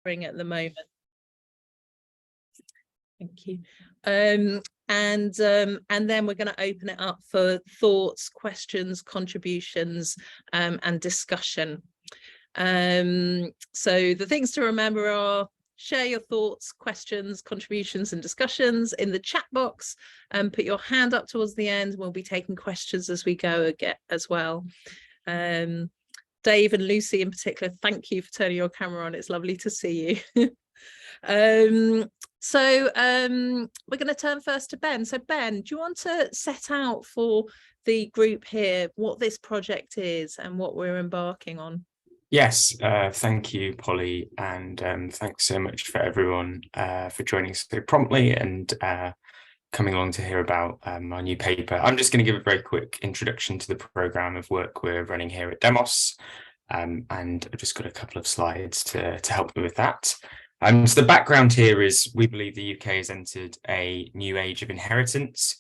at the moment. Thank you. And then we're going to open it up for thoughts, questions, contributions, and discussion. So the things to remember are: share your thoughts, questions, contributions, and discussions in the chat box, and put your hand up towards the end. We'll be taking questions as we go as well. Dave and Lucy in particular, thank you for turning your camera on. It's lovely to see you. So we're going to turn first to Ben. So Ben, do you want to set out for the group here what this project is and what we're embarking on? Yes, thank you, Polly, and thanks so much for everyone for joining so promptly and coming along to hear about our new paper. I'm just going to give a very quick introduction to the programme of work we're running here at Demos, and I've just got a couple of slides to help me with that. So the background here is we believe the UK has entered a new age of inheritance.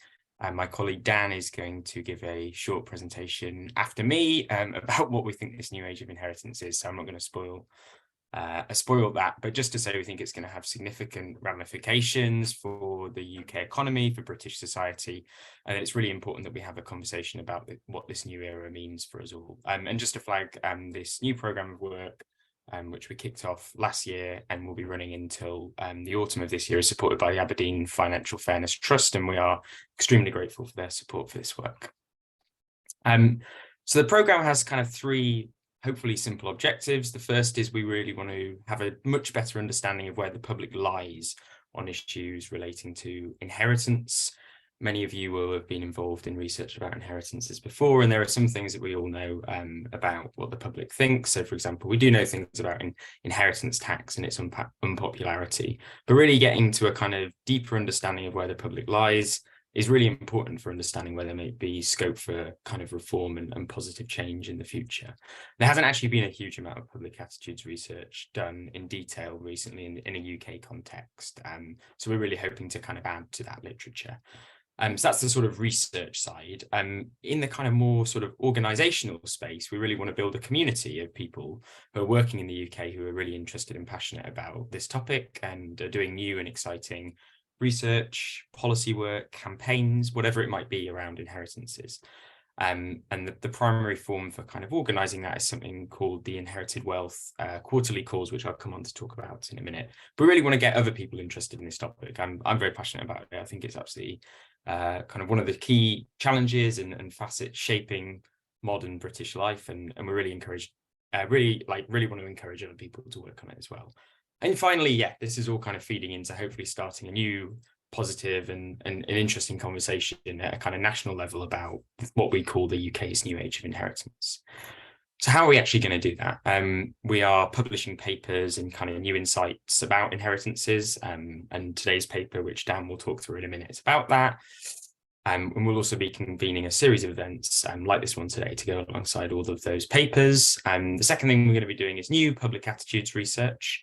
My colleague Dan is going to give a short presentation after me about what we think this new age of inheritance is. So I'm not going to spoil that, but just to say we think it's going to have significant ramifications for the UK economy, for British society, and it's really important that we have a conversation about what this new era means for us all. And just to flag this new programme of work, which we kicked off last year and will be running until the autumn of this year, is supported by the Aberdeen Financial Fairness Trust, and we are extremely grateful for their support for this work. So the programme has kind of three hopefully simple objectives. The first is we really want to have a much better understanding of where the public lies on issues relating to inheritance. Many of you will have been involved in research about inheritances before, and there are some things that we all know about what the public thinks. So, for example, we do know things about inheritance tax and its unpopularity, but really getting to a kind of deeper understanding of where the public lies is really important for understanding where there may be scope for kind of reform and positive change in the future. There hasn't actually been a huge amount of public attitudes research done in detail recently in a UK context, so we're really hoping to kind of add to that literature. So that's the sort of research side. In the kind of more sort of organisational space, we really want to build a community of people who are working in the UK who are really interested and passionate about this topic and are doing new and exciting research, policy work, campaigns, whatever it might be around inheritances. And the primary form for kind of organising that is something called the Inherited Wealth quarterly calls, which I'll come on to talk about in a minute. But we really want to get other people interested in this topic. I'm very passionate about it. I think it's absolutely kind of one of the key challenges and facets shaping modern British life, and we're really encouraged, really want to encourage other people to work on it as well. And finally, yeah, this is all kind of feeding into hopefully starting a new positive and an interesting conversation at a kind of national level about what we call the UK's new age of inheritance. So how are we actually going to do that? We are publishing papers and kind of new insights about inheritances, and today's paper, which Dan will talk through in a minute, is about that. And we'll also be convening a series of events like this one today to go alongside all of those papers. The second thing we're going to be doing is new public attitudes research.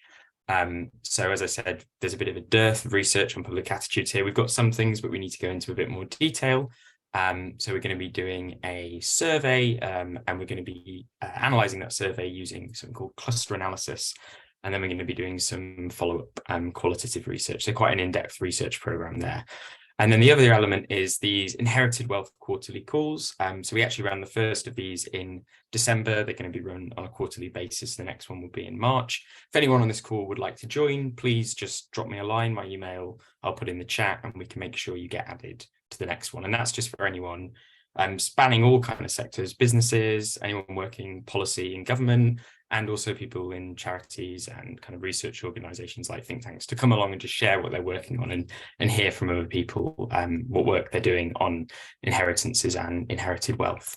So as I said, there's a bit of a dearth of research on public attitudes here. We've got some things, but we need to go into a bit more detail. So we're going to be doing a survey, and we're going to be analysing that survey using something called cluster analysis. And then we're going to be doing some follow-up qualitative research. So quite an in-depth research programme there. And then the other element is these Inherited Wealth quarterly calls. So we actually ran the first of these in December. They're going to be run on a quarterly basis. The next one will be in March. If anyone on this call would like to join, please just drop me a line. My email I'll put in the chat, and we can make sure you get added to the next one. And that's just for anyone spanning all kind of sectors, businesses, anyone working policy in government, and also people in charities and kind of research organisations like think tanks to come along and just share what they're working on and hear from other people what work they're doing on inheritances and inherited wealth.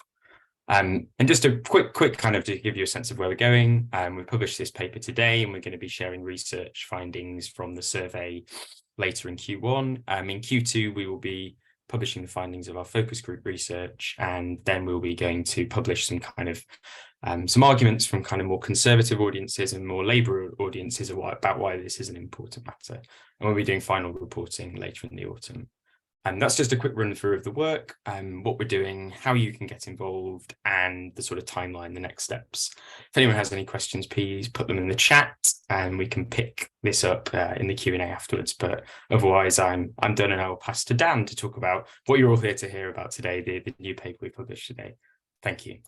And just a quick kind of to give you a sense of where we're going, we published this paper today, and we're going to be sharing research findings from the survey later in Q1. In Q2, we will be publishing the findings of our focus group research, and then we'll be going to publish some kind of some arguments from kind of more conservative audiences and more Labour audiences about why this is an important matter. And we'll be doing final reporting later in the autumn. And that's just a quick run through of the work, what we're doing, how you can get involved, and the sort of timeline, the next steps. If anyone has any questions, please put them in the chat and we can pick this up in the Q&A afterwards. But otherwise, I'm done, and I will pass to Dan to talk about what you're all here to hear about today, the new paper we published today. Thank you.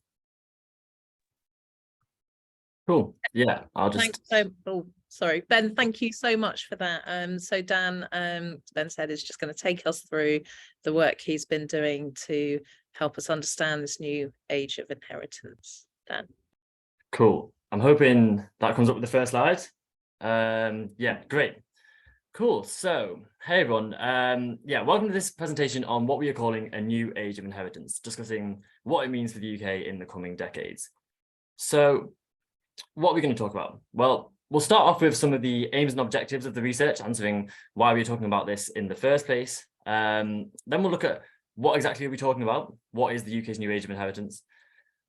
Cool. Yeah, I'll Thanks just. sorry, Ben, thank you so much for that. So Dan, Ben said, is just going to take us through the work he's been doing to help us understand this new age of inheritance. Dan. Cool. I'm hoping that comes up with the first slide. Yeah, great. Cool. So, hey everyone. Yeah, welcome to this presentation on what we are calling a new age of inheritance, discussing what it means for the UK in the coming decades. So, what are we going to talk about? Well, we'll start off with some of the aims and objectives of the research, answering why we're talking about this in the first place. Then we'll look at what exactly are we talking about? What is the UK's new age of inheritance?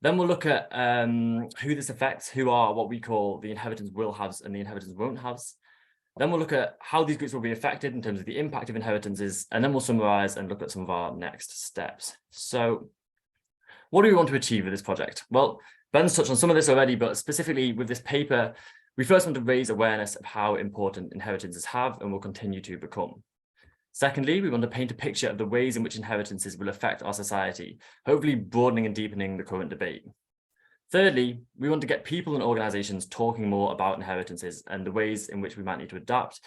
Then we'll look at who this affects, who are what we call the inheritance will haves and the inheritance won't haves. Then we'll look at how these groups will be affected in terms of the impact of inheritances, and then we'll summarize and look at some of our next steps. So what do we want to achieve with this project? Well, Ben's touched on some of this already, but specifically with this paper, we first want to raise awareness of how important inheritances have and will continue to become. Secondly, we want to paint a picture of the ways in which inheritances will affect our society, hopefully broadening and deepening the current debate. Thirdly, we want to get people and organizations talking more about inheritances and the ways in which we might need to adapt,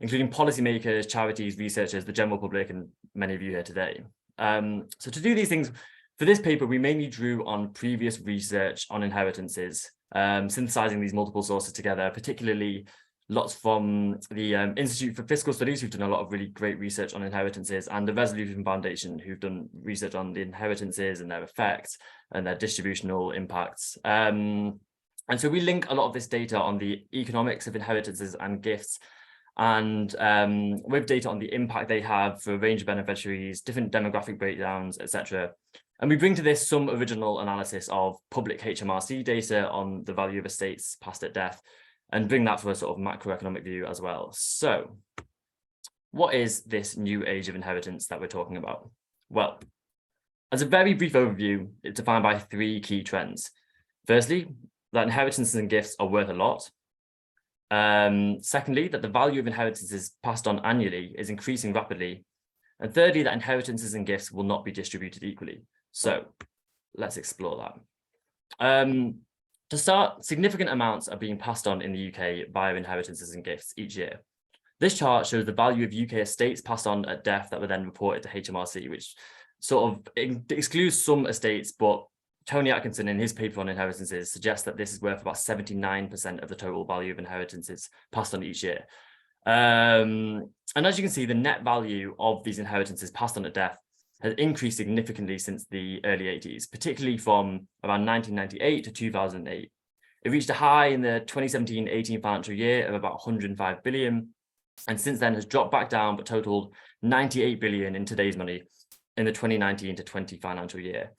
including policymakers, charities, researchers, the general public, and many of you here today. So to do these things, for this paper, we mainly drew on previous research on inheritances, synthesizing these multiple sources together, particularly lots from the Institute for Fiscal Studies, who've done a lot of really great research on inheritances, and the Resolution Foundation, who've done research on the inheritances and their effects and their distributional impacts. And so we link a lot of this data on the economics of inheritances and gifts, and with data on the impact they have for a range of beneficiaries, different demographic breakdowns, etc. And we bring to this some original analysis of public HMRC data on the value of estates passed at death, and bring that for a sort of macroeconomic view as well. So what is this new age of inheritance that we're talking about? Well, as a very brief overview, it's defined by three key trends. Firstly, that inheritances and gifts are worth a lot. Secondly, that the value of inheritances passed on annually is increasing rapidly. And thirdly, that inheritances and gifts will not be distributed equally. So let's explore that. To start, significant amounts are being passed on in the UK via inheritances and gifts each year. This chart shows the value of UK estates passed on at death that were then reported to HMRC, which sort of excludes some estates, but Tony Atkinson in his paper on inheritances suggests that this is worth about 79% of the total value of inheritances passed on each year. And as you can see, the net value of these inheritances passed on at death has increased significantly since the early 80s, particularly from around 1998 to 2008. It reached a high in the 2017-18 financial year of about 105 billion, and since then has dropped back down, but totaled 98 billion in today's money in the 2019 to 20 financial year.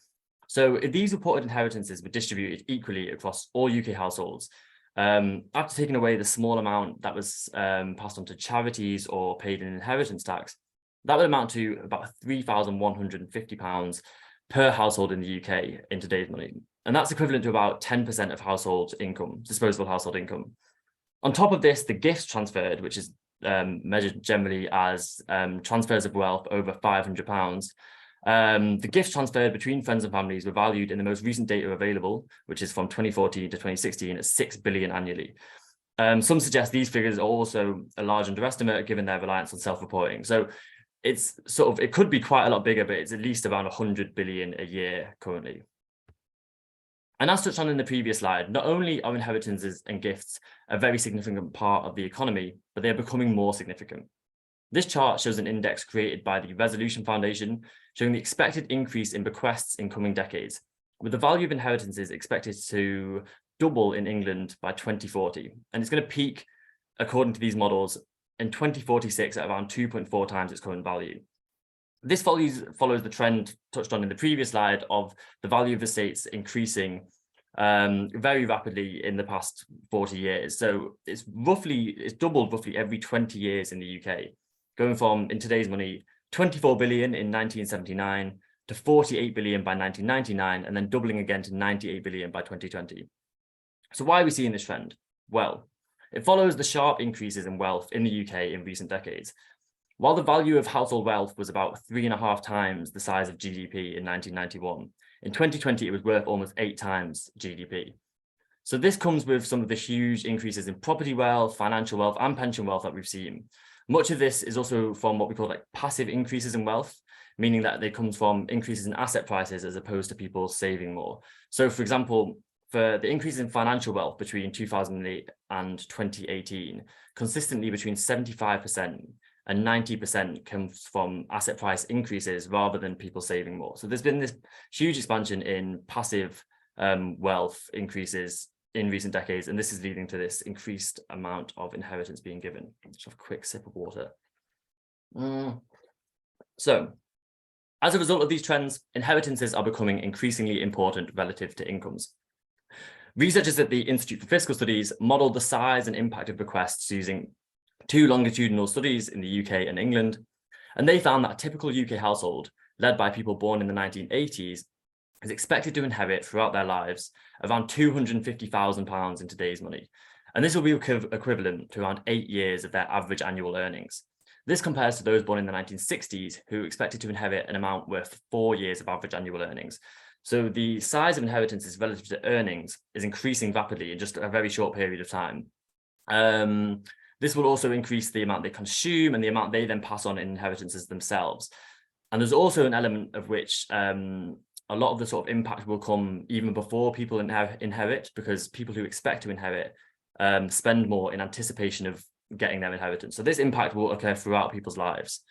So if these reported inheritances were distributed equally across all UK households, after taking away the small amount that was passed on to charities or paid in inheritance tax, that would amount to about £3,150 per household in the UK in today's money. And that's equivalent to about 10% of household income, disposable household income. On top of this, the gifts transferred, which is measured generally as transfers of wealth over £500, the gifts transferred between friends and families were valued in the most recent data available, which is from 2014 to 2016 at 6 billion annually. Some suggest these figures are also a large underestimate given their reliance on self-reporting. So it's sort of, it could be quite a lot bigger, but it's at least around 100 billion a year currently. And as touched on in the previous slide, not only are inheritances and gifts a very significant part of the economy, but they are becoming more significant. This chart shows an index created by the Resolution Foundation, showing the expected increase in bequests in coming decades, with the value of inheritances expected to double in England by 2040. And it's going to peak, according to these models, in 2046 at around 2.4 times its current value. This follows the trend touched on in the previous slide of the value of estates increasing very rapidly in the past 40 years. So it's doubled roughly every 20 years in the UK, going from, in today's money, 24 billion in 1979 to 48 billion by 1999, and then doubling again to 98 billion by 2020. So why are we seeing this trend? Well, it follows the sharp increases in wealth in the UK in recent decades. While the value of household wealth was about 3.5 times the size of GDP in 1991, in 2020 it was worth almost 8 times GDP. So this comes with some of the huge increases in property wealth, financial wealth, and pension wealth that we've seen. Much of this is also from what we call like passive increases in wealth, meaning that they come from increases in asset prices as opposed to people saving more. So for example, for the increase in financial wealth between 2008 and 2018, consistently between 75% and 90% comes from asset price increases rather than people saving more. So there's been this huge expansion in passive wealth increases in recent decades, and this is leading to this increased amount of inheritance being given. Just have a quick sip of water. So, as a result of these trends, inheritances are becoming increasingly important relative to incomes. Researchers at the Institute for Fiscal Studies modeled the size and impact of bequests using 2 longitudinal studies in the UK and England, and they found that a typical UK household, led by people born in the 1980s, is expected to inherit throughout their lives around £250,000 in today's money. And this will be equivalent to around 8 years of their average annual earnings. This compares to those born in the 1960s who expected to inherit an amount worth 4 years of average annual earnings. So the size of inheritances relative to earnings is increasing rapidly in just a very short period of time. This will also increase the amount they consume and the amount they then pass on in inheritances themselves. And there's also an element of which a lot of the sort of impact will come even before people inherit, because people who expect to inherit spend more in anticipation of getting their inheritance. So this impact will occur throughout people's lives.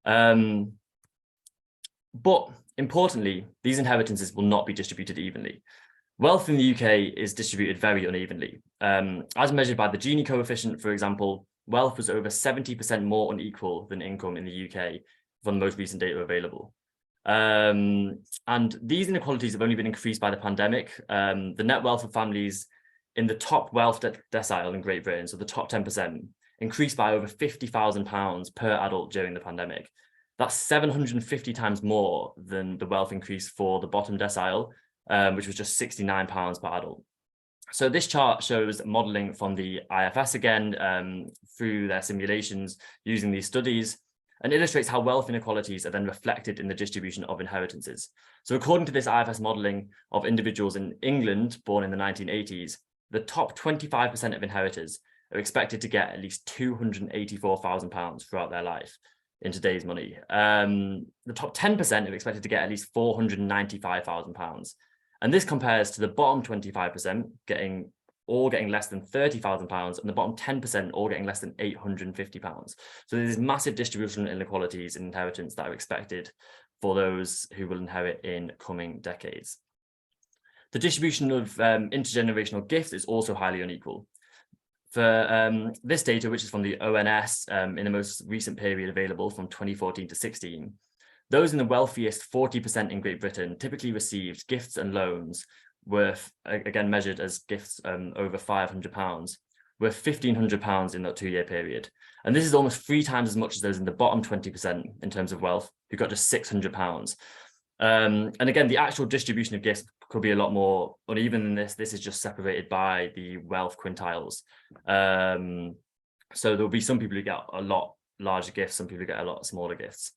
But importantly, these inheritances will not be distributed evenly. Wealth in the UK is distributed very unevenly. As measured by the Gini coefficient, for example, wealth was over 70% more unequal than income in the UK from the most recent data available. And these inequalities have only been increased by the pandemic. The net wealth of families in the top wealth decile in Great Britain, so the top 10%, increased by over £50,000 per adult during the pandemic. That's 750 times more than the wealth increase for the bottom decile, which was just £69 per adult. So this chart shows modelling from the IFS again through their simulations using these studies, and illustrates how wealth inequalities are then reflected in the distribution of inheritances. So according to this IFS modelling of individuals in England born in the 1980s, the top 25% of inheritors are expected to get at least £284,000 throughout their life in today's money. The top 10% are expected to get at least £495,000. And this compares to the bottom 25% getting less than £30,000 and the bottom 10% all getting less than £850. So there's massive distributional inequalities in inheritance that are expected for those who will inherit in coming decades. The distribution of intergenerational gifts is also highly unequal. For this data, which is from the ONS in the most recent period available from 2014 to 16, those in the wealthiest 40% in Great Britain typically received gifts and loans worth, again measured as gifts over £500, worth £1,500 in that 2-year period. And this is almost 3 times as much as those in the bottom 20% in terms of wealth, who got just £600. And again, the actual distribution of gifts could be a lot more uneven than this. This is just separated by the wealth quintiles. So there'll be some people who get a lot larger gifts, some people get a lot smaller gifts.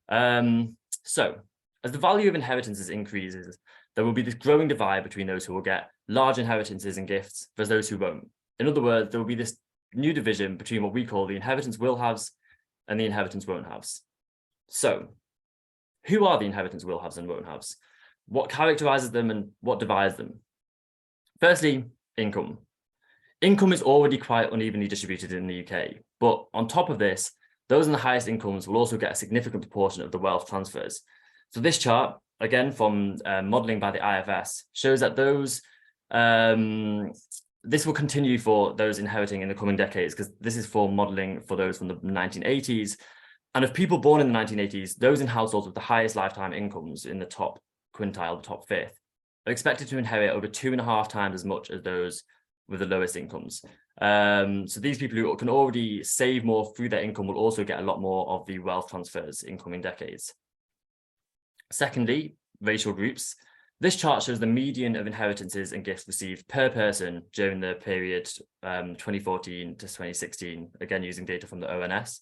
So as the value of inheritances increases, there will be this growing divide between those who will get large inheritances and gifts versus those who won't. In other words, there will be this new division between what we call the inheritance will haves and the inheritance won't haves. So who are the inheritance will haves and won't haves? What characterizes them and what divides them? Firstly, income. Income is already quite unevenly distributed in the UK, but on top of this, those in the highest incomes will also get a significant proportion of the wealth transfers. So this chart, again from modelling by the IFS, shows that this will continue for those inheriting in the coming decades, because this is for modelling for those from the 1980s. And of people born in the 1980s, those in households with the highest lifetime incomes in the top quintile, the top 5th, are expected to inherit over 2.5 times as much as those with the lowest incomes. So these people who can already save more through their income will also get a lot more of the wealth transfers in coming decades. Secondly, racial groups. This chart shows the median of inheritances and gifts received per person during the period 2014 to 2016, again using data from the ONS.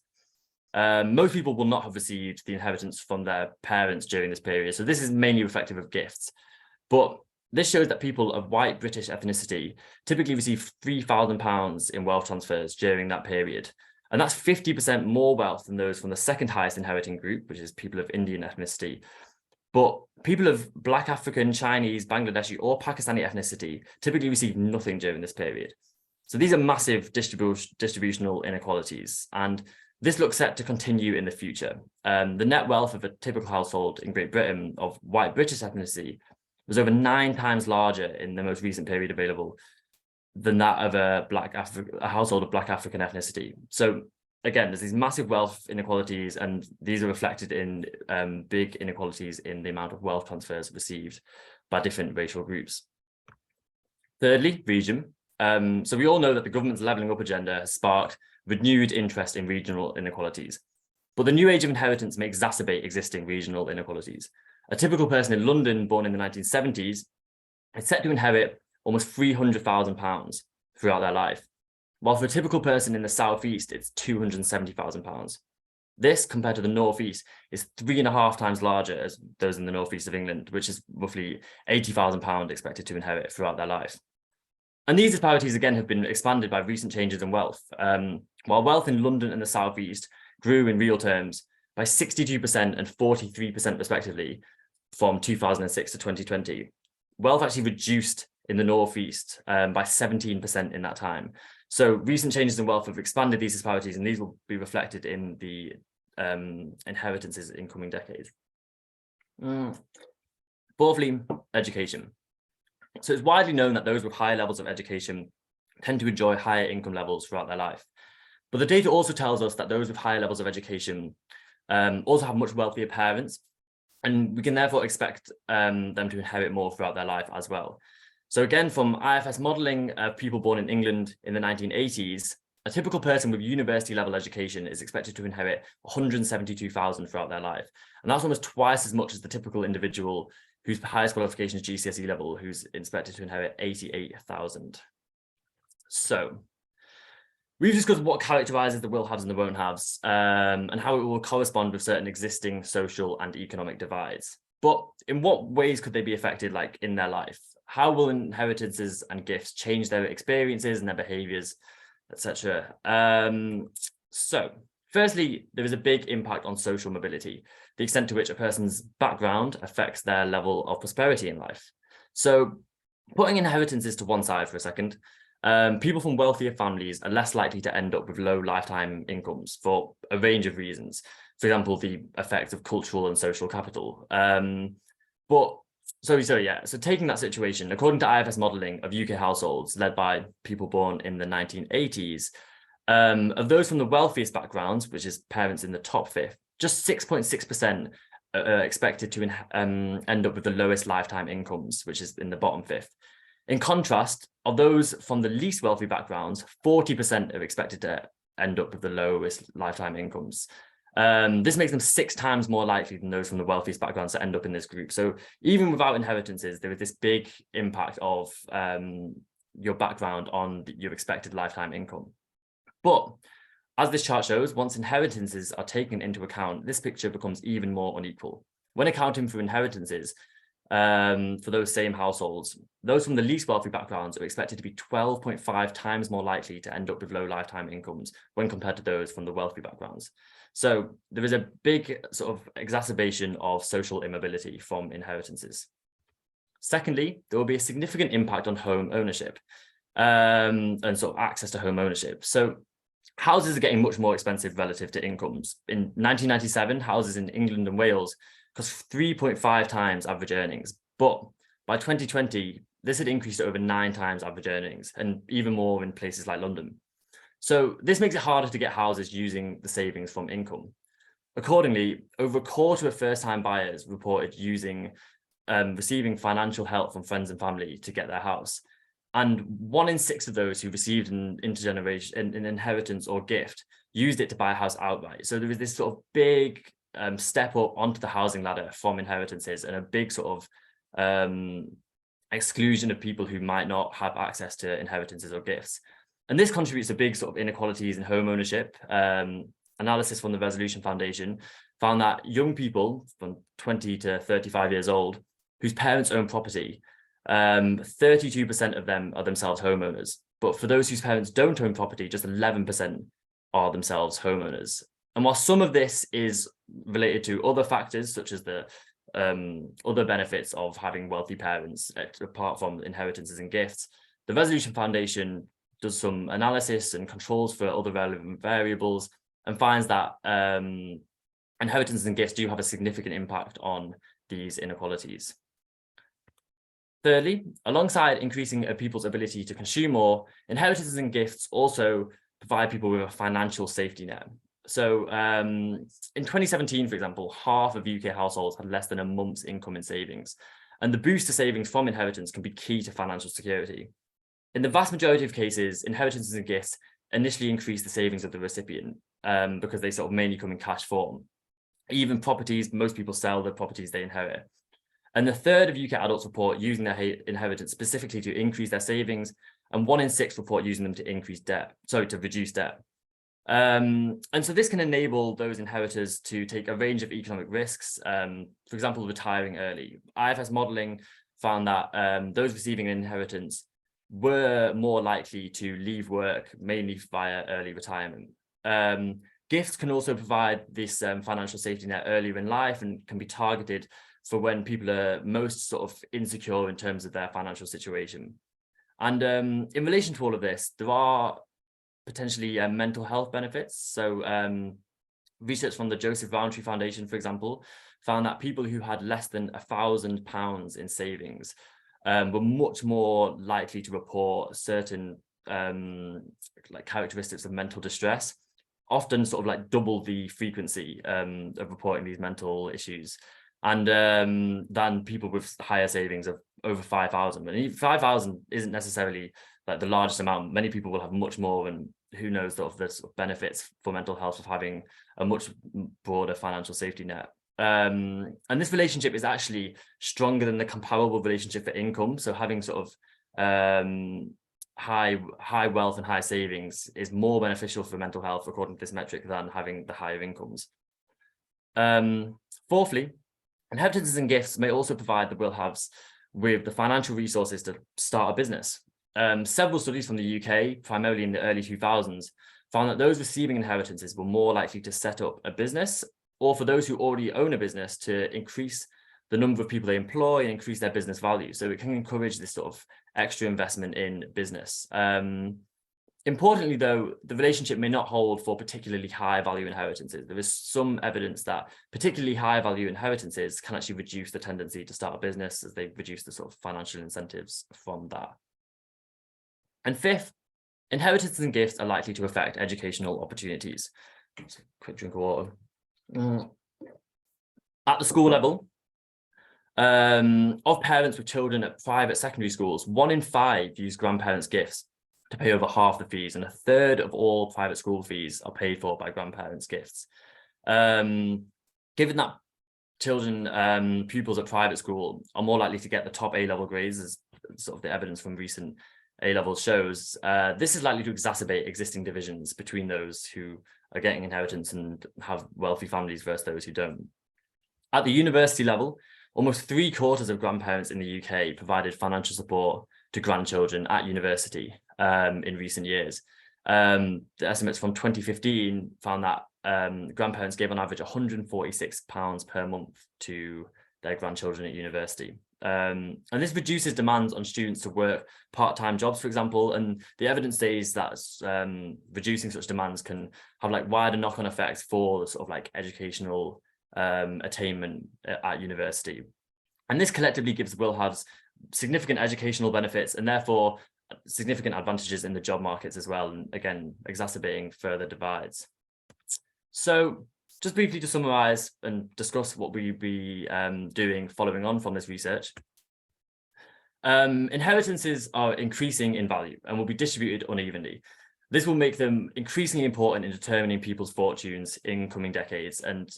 Most people will not have received the inheritance from their parents during this period, so this is mainly reflective of gifts. But this shows that people of white British ethnicity typically receive £3,000 in wealth transfers during that period. And that's 50% more wealth than those from the second highest inheriting group, which is people of Indian ethnicity. But people of Black African, Chinese, Bangladeshi, or Pakistani ethnicity typically receive nothing during this period. So these are massive distributional inequalities, and this looks set to continue in the future. The net wealth of a typical household in Great Britain of white British ethnicity was over 9 times larger in the most recent period available than that of a household of Black African ethnicity. So again, there's these massive wealth inequalities, and these are reflected in big inequalities in the amount of wealth transfers received by different racial groups. Thirdly, region. So we all know that the government's levelling up agenda has sparked renewed interest in regional inequalities. But the new age of inheritance may exacerbate existing regional inequalities. A typical person in London born in the 1970s is set to inherit almost £300,000 throughout their life, while for a typical person in the southeast, it's £270,000. This, compared to the northeast, is 3.5 times larger as those in the northeast of England, which is roughly £80,000 expected to inherit throughout their life. And these disparities, again, have been expanded by recent changes in wealth. While wealth in London and the southeast grew in real terms by 62% and 43% respectively from 2006 to 2020, wealth actually reduced in the northeast by 17% in that time. So recent changes in wealth have expanded these disparities, and these will be reflected in the inheritances in coming decades. Fourthly, education. So it's widely known that those with higher levels of education tend to enjoy higher income levels throughout their life. But the data also tells us that those with higher levels of education also have much wealthier parents, and we can therefore expect them to inherit more throughout their life as well. So again, from IFS modelling of people born in England in the 1980s, a typical person with university level education is expected to inherit 172,000 throughout their life. And that's almost twice as much as the typical individual whose highest qualification is GCSE level, who's expected to inherit 88,000. So we've discussed what characterizes the will haves and the won't haves, and how it will correspond with certain existing social and economic divides. But in what ways could they be affected, like in their life? How will inheritances and gifts change their experiences and their behaviors, etc.? So firstly, there is a big impact on social mobility, the extent to which a person's background affects their level of prosperity in life. So putting inheritances to one side for a second, people from wealthier families are less likely to end up with low lifetime incomes for a range of reasons. For example, the effect of cultural and social capital. So taking that situation, according to IFS modelling of UK households led by people born in the 1980s, of those from the wealthiest backgrounds, which is parents in the top fifth, just 6.6% are expected to end up with the lowest lifetime incomes, which is in the bottom fifth. In contrast, of those from the least wealthy backgrounds, 40% are expected to end up with the lowest lifetime incomes. This makes them 6 times more likely than those from the wealthiest backgrounds to end up in this group. So even without inheritances, there is this big impact of your background on your expected lifetime income. But as this chart shows, once inheritances are taken into account, this picture becomes even more unequal. When accounting for inheritances, for those same households, those from the least wealthy backgrounds are expected to be 12.5 times more likely to end up with low lifetime incomes when compared to those from the wealthy backgrounds. So there is a big sort of exacerbation of social immobility from inheritances. Secondly, there will be a significant impact on home ownership and sort of access to home ownership. So houses are getting much more expensive relative to incomes. In 1997, houses in England and Wales cost 3.5 times average earnings. But by 2020, this had increased to over 9 times average earnings, and even more in places like London. So this makes it harder to get houses using the savings from income. Accordingly, over a quarter of first-time buyers reported receiving financial help from friends and family to get their house. And 1 in 6 of those who received an inheritance or gift used it to buy a house outright. So there was this sort of big step up onto the housing ladder from inheritances, and a big sort of exclusion of people who might not have access to inheritances or gifts. And this contributes to big sort of inequalities in home ownership. Analysis from the Resolution Foundation found that young people from 20 to 35 years old whose parents own property, 32% of them are themselves homeowners. But for those whose parents don't own property, just 11% are themselves homeowners. And while some of this is related to other factors, such as the other benefits of having wealthy parents, apart from inheritances and gifts, the Resolution Foundation does some analysis and controls for other relevant variables and finds that inheritances and gifts do have a significant impact on these inequalities. Thirdly, alongside increasing a people's ability to consume more, inheritances and gifts also provide people with a financial safety net. So in 2017, for example, half of UK households had less than a month's income in savings. And the boost to savings from inheritance can be key to financial security. In the vast majority of cases, inheritances and gifts initially increase the savings of the recipient because they sort of mainly come in cash form. Even properties, most people sell the properties they inherit. And a third of UK adults report using their inheritance specifically to increase their savings, and 1 in 6 report using them to reduce debt. And so this can enable those inheritors to take a range of economic risks, for example, retiring early. IFS modeling found that those receiving an inheritance were more likely to leave work, mainly via early retirement. Gifts can also provide this financial safety net earlier in life and can be targeted for when people are most sort of insecure in terms of their financial situation. And in relation to all of this, there are potentially mental health benefits. So research from the Joseph Rowntree Foundation, for example, found that people who had less than £1,000 in savings were much more likely to report certain like characteristics of mental distress, often sort of like double the frequency of reporting these mental issues, and than people with higher savings of over 5,000. And 5,000 isn't necessarily like the largest amount. Many people will have much more, and who knows the sort of benefits for mental health of having a much broader financial safety net. And this relationship is actually stronger than the comparable relationship for income. So having sort of high wealth and high savings is more beneficial for mental health, according to this metric, than having the higher incomes. Fourthly, inheritances and gifts may also provide the will-haves with the financial resources to start a business. Several studies from the UK, primarily in the early 2000s, found that those receiving inheritances were more likely to set up a business, or for those who already own a business, to increase the number of people they employ and increase their business value. So it can encourage this sort of extra investment in business. Importantly, though, the relationship may not hold for particularly high value inheritances. There is some evidence that particularly high value inheritances can actually reduce the tendency to start a business, as they reduce the sort of financial incentives from that. And fifth, inheritances and gifts are likely to affect educational opportunities. Just a quick drink of water. At the school level, of parents with children at private secondary schools, 1 in 5 use grandparents' gifts to pay over half the fees, and a third of all private school fees are paid for by grandparents' gifts. Given that children, pupils at private school are more likely to get the top A-level grades, as sort of the evidence from recent A-level shows, this is likely to exacerbate existing divisions between those who are getting inheritance and have wealthy families versus those who don't. At the university level, almost 3/4 of grandparents in the UK provided financial support to grandchildren at university in recent years. The estimates from 2015 found that grandparents gave on average £146 per month to their grandchildren at university. And this reduces demands on students to work part-time jobs, for example, and the evidence says that reducing such demands can have like wider knock-on effects for the sort of like educational attainment at university. And this collectively gives will-haves significant educational benefits and therefore significant advantages in the job markets as well, and again exacerbating further divides. So just briefly to summarize and discuss what we'll be doing following on from this research. Inheritances are increasing in value and will be distributed unevenly. This will make them increasingly important in determining people's fortunes in coming decades. And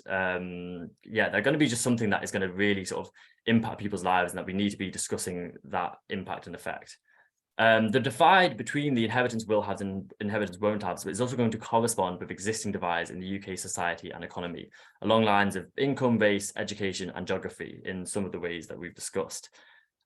yeah, they're going to be just something that is going to really sort of impact people's lives, and that we need to be discussing that impact and effect. The divide between the inheritance will haves and inheritance won't haves is also going to correspond with existing divides in the UK society and economy along lines of income base, education and geography in some of the ways that we've discussed.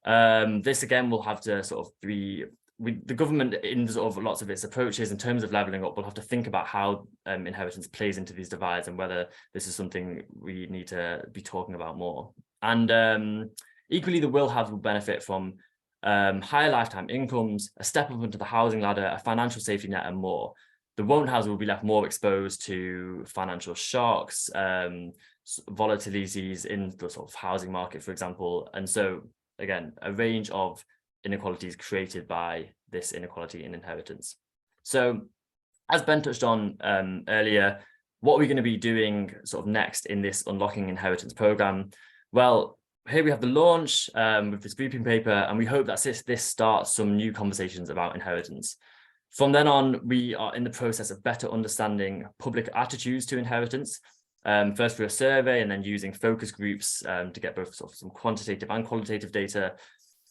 This again will have to sort of be, the government in sort of lots of its approaches in terms of levelling up will have to think about how inheritance plays into these divides and whether this is something we need to be talking about more. And equally, the will haves will benefit from higher lifetime incomes, a step up into the housing ladder, a financial safety net and more. The won't haves will be left more exposed to financial shocks, volatilities in the sort of housing market, for example. And so again, a range of inequalities created by this inequality in inheritance. So as Ben touched on earlier, what are we going to be doing sort of next in this Unlocking Inheritance program? Well, here we have the launch with this briefing paper, and we hope that this starts some new conversations about inheritance. From then on, we are in the process of better understanding public attitudes to inheritance, first through a survey and then using focus groups to get both sort of some quantitative and qualitative data.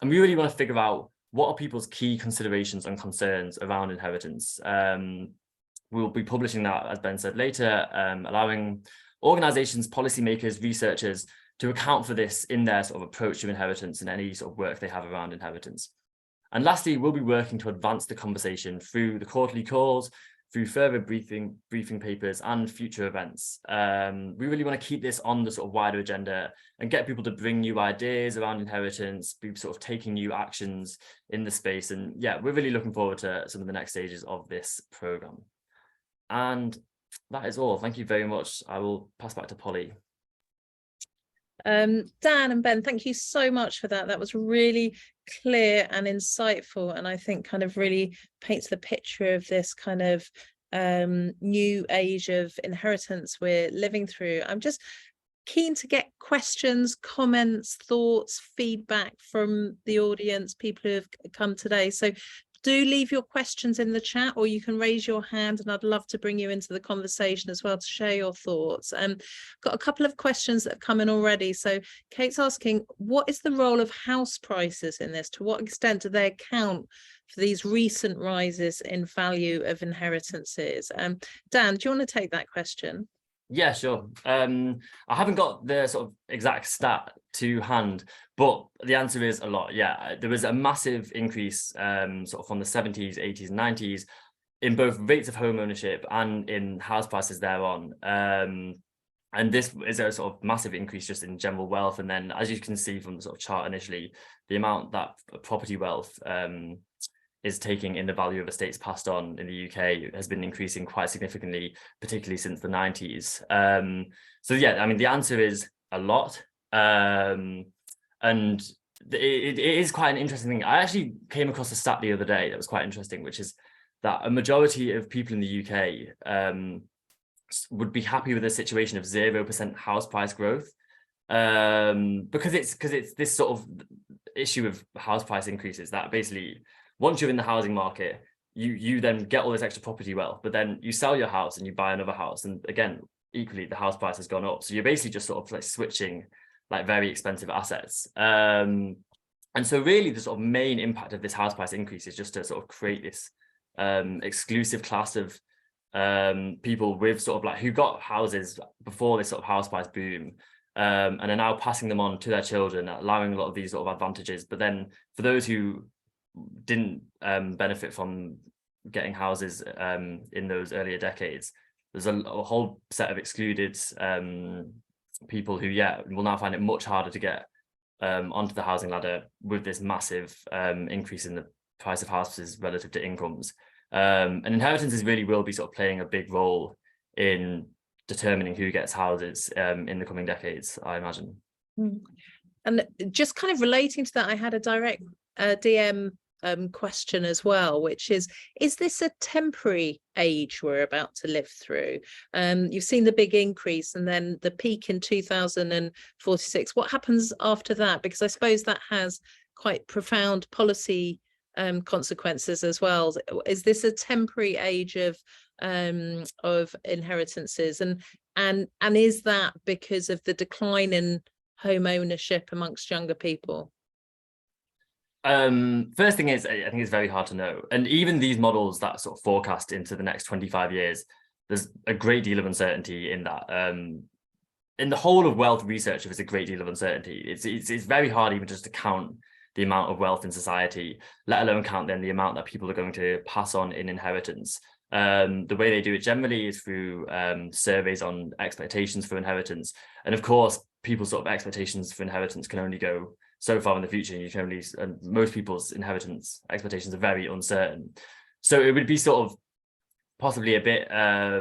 And we really want to figure out what are people's key considerations and concerns around inheritance. We'll be publishing that, as Ben said, later, allowing organizations, policymakers, researchers to account for this in their sort of approach to inheritance and any sort of work they have around inheritance. And lastly, we'll be working to advance the conversation through the quarterly calls, through further briefing papers and future events. We really want to keep this on the sort of wider agenda and get people to bring new ideas around inheritance, be sort of taking new actions in the space. And yeah, we're really looking forward to some of the next stages of this program. And that is all. Thank you very much. I will pass back to Polly. Dan and Ben, thank you so much for that. That was really clear and insightful, and I think kind of really paints the picture of this kind of new age of inheritance we're living through. I'm just keen to get questions, comments, thoughts, feedback from the audience, people who have come today. So do leave your questions in the chat, or you can raise your hand and I'd love to bring you into the conversation as well to share your thoughts. Got a couple of questions that have come in already. So Kate's asking, what is the role of house prices in this? To what extent do they account for these recent rises in value of inheritances? Dan, do you want to take that question? Yeah, sure. I haven't got the sort of exact stat to hand, but the answer is a lot. Yeah, there was a massive increase sort of from the 70s, 80s, and 90s in both rates of home ownership and in house prices thereon. And this is a sort of massive increase just in general wealth. And then, as you can see from the sort of chart initially, the amount that property wealth is taking in the value of estates passed on in the UK has been increasing quite significantly, particularly since the 90s. So yeah, I mean, the answer is a lot. And it is quite an interesting thing. I actually came across a stat the other day that was quite interesting, which is that a majority of people in the UK would be happy with a situation of 0% house price growth, because it's this sort of issue of house price increases that basically, once you're in the housing market, you then get all this extra property wealth, but then you sell your house and you buy another house, and again, equally the house price has gone up. So you're basically just sort of like switching like very expensive assets. And so really the sort of main impact of this house price increase is just to sort of create this exclusive class of people with sort of like who got houses before this sort of house price boom, and are now passing them on to their children, allowing a lot of these sort of advantages. But then for those who didn't benefit from getting houses in those earlier decades, there's a whole set of excluded people who will now find it much harder to get onto the housing ladder with this massive increase in the price of houses relative to incomes. And inheritances really will be sort of playing a big role in determining who gets houses in the coming decades, I imagine. And just kind of relating to that, I had a direct DM question as well, which is this a temporary age we're about to live through? You've seen the big increase and then the peak in 2046. What happens after that? Because I suppose that has quite profound policy consequences as well. Is this a temporary age of inheritances, and is that because of the decline in home ownership amongst younger people? First thing is, I think it's very hard to know. And even these models that sort of forecast into the next 25 years, there's a great deal of uncertainty in that. In the whole of wealth research, there's a great deal of uncertainty. It's very hard even just to count the amount of wealth in society, let alone count then the amount that people are going to pass on in inheritance. The way they do it generally is through surveys on expectations for inheritance. And of course, people's sort of expectations for inheritance can only go so far in the future. You can only, and most people's inheritance expectations are very uncertain. So it would be sort of possibly a bit, I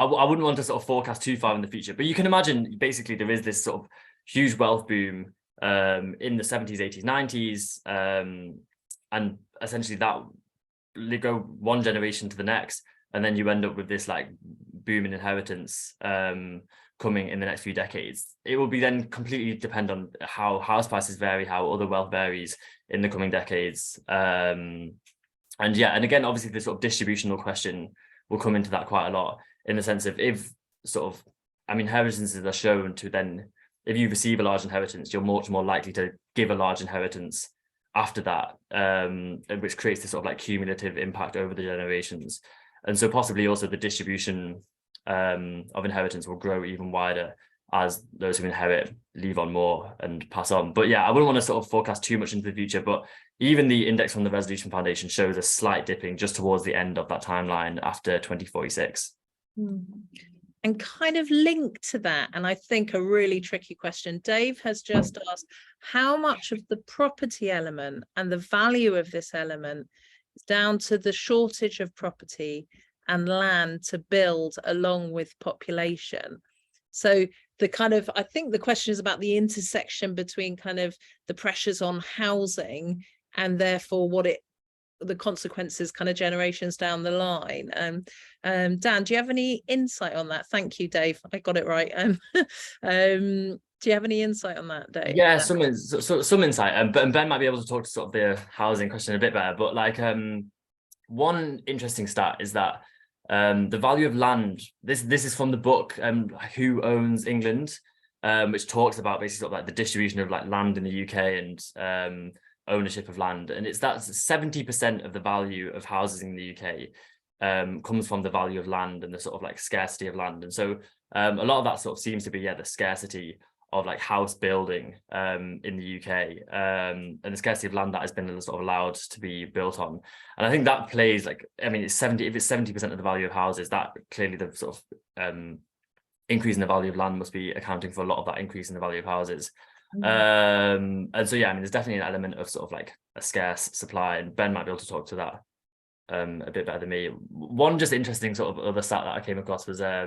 wouldn't want to sort of forecast too far in the future, but you can imagine basically there is this sort of huge wealth boom in the 70s, 80s, 90s, and essentially that they go one generation to the next, and then you end up with this like boom in inheritance coming in the next few decades. It will be then completely depend on how house prices vary, how other wealth varies in the coming decades. And yeah, and again, obviously the sort of distributional question will come into that quite a lot, in the sense of if sort of, inheritances are shown to then, if you receive a large inheritance, you're much more likely to give a large inheritance after that, which creates this sort of like cumulative impact over the generations. And so possibly also the distribution of inheritance will grow even wider as those who inherit leave on more and pass on. But yeah, I wouldn't want to sort of forecast too much into the future, but even the index from the Resolution Foundation shows a slight dipping just towards the end of that timeline after 2046. And kind of linked to that, and I think a really tricky question, Dave has just asked, how much of the property element and the value of this element is down to the shortage of property and land to build along with population? So the kind of, I think the question is about the intersection between kind of the pressures on housing and therefore the consequences kind of generations down the line. Dan, do you have any insight on that? Thank you, Dave. I got it right. Do you have any insight on that, Dave? Yeah, some insight. And Ben might be able to talk to sort of the housing question a bit better. But like one interesting stat is that the value of land, this is from the book Who Owns England, which talks about basically sort of like the distribution of like land in the UK and ownership of land. And that's 70% of the value of houses in the UK comes from the value of land and the sort of like scarcity of land. And so a lot of that sort of seems to be the scarcity of like house building in the UK and the scarcity of land that has been sort of allowed to be built on. And I think that plays like, it's 70, if it's 70% of the value of houses, that clearly the sort of increase in the value of land must be accounting for a lot of that increase in the value of houses. And so yeah, there's definitely an element of sort of like a scarce supply, and Ben might be able to talk to that a bit better than me. One just interesting sort of other stat that I came across was I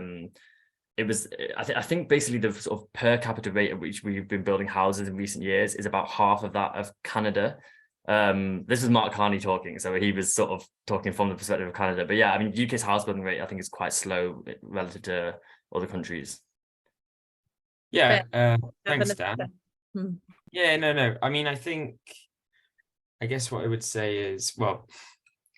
think basically the sort of per capita rate at which we've been building houses in recent years is about half of that of Canada. This is Mark Carney talking, so he was sort of talking from the perspective of Canada. But yeah, UK's house building rate I think is quite slow relative to other countries. Yeah, thanks, Dan. Yeah, no. I guess what I would say is, well,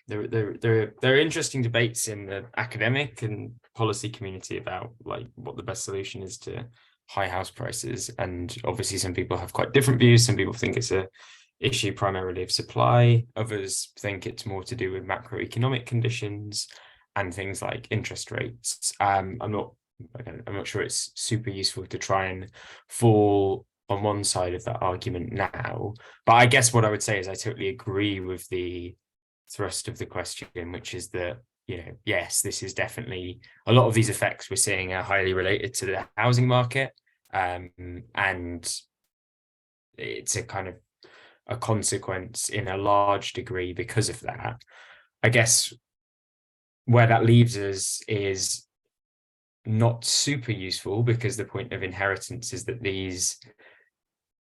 there are interesting debates in the academic and policy community about like what the best solution is to high house prices, and obviously some people have quite different views. Some people think it's a issue primarily of supply, others think it's more to do with macroeconomic conditions and things like interest rates. I'm not sure it's super useful to try and fall on one side of that argument now, but I guess what I would say is I totally agree with the thrust of the question, which is that, yes, this is definitely, a lot of these effects we're seeing are highly related to the housing market, and it's a kind of a consequence in a large degree because of that. I guess where that leaves us is not super useful, because the point of inheritance is that these